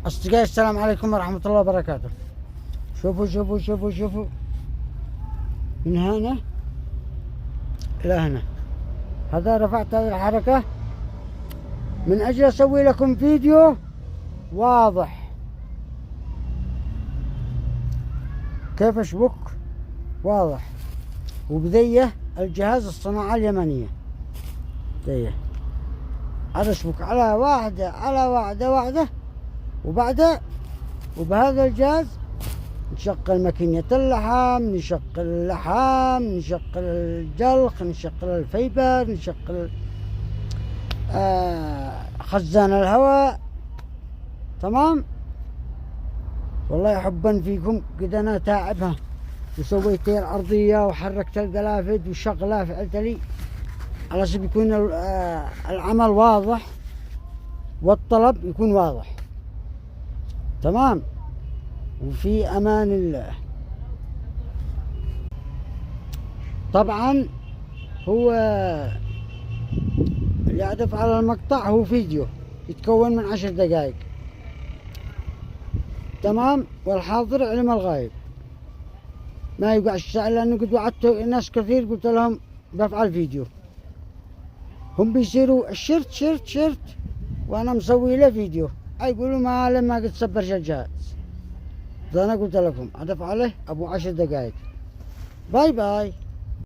أصدقائي السلام عليكم ورحمة الله وبركاته. شوفوا شوفوا شوفوا شوفوا من هنا إلى هنا. هذا رفعت هذه الحركة من أجل أسوي لكم فيديو واضح كيف أشبك واضح، وبذيه الجهاز الصناعة اليمنية ذيه. أشبك على واحدة على واحدة وبعدها وبهذا الجهاز نشغل ماكينة اللحام، نشغل اللحام، نشغل الجلخ، نشغل الفيبر، نشغل خزان الهواء. تمام. والله حبا فيكم قد انا تعبها وسويت الارضية وحركت القلافد وشغلها فعلت لي على اساس يكون العمل واضح والطلب يكون واضح. تمام. وفي امان الله. طبعا هو اللي أضف على المقطع هو فيديو يتكون من 10 دقائق. تمام. والحاضر علم الغايب، ما يقع الشعر، لأنه قد وعدت ناس كثير قلت لهم بفعل فيديو، هم بيصيروا الشرت شرت وأنا مسوي له فيديو، يقولوا ما لما قد سبرش الجهاز. أنا قلت لكم أضف عليه أبو 10 دقائق. باي باي.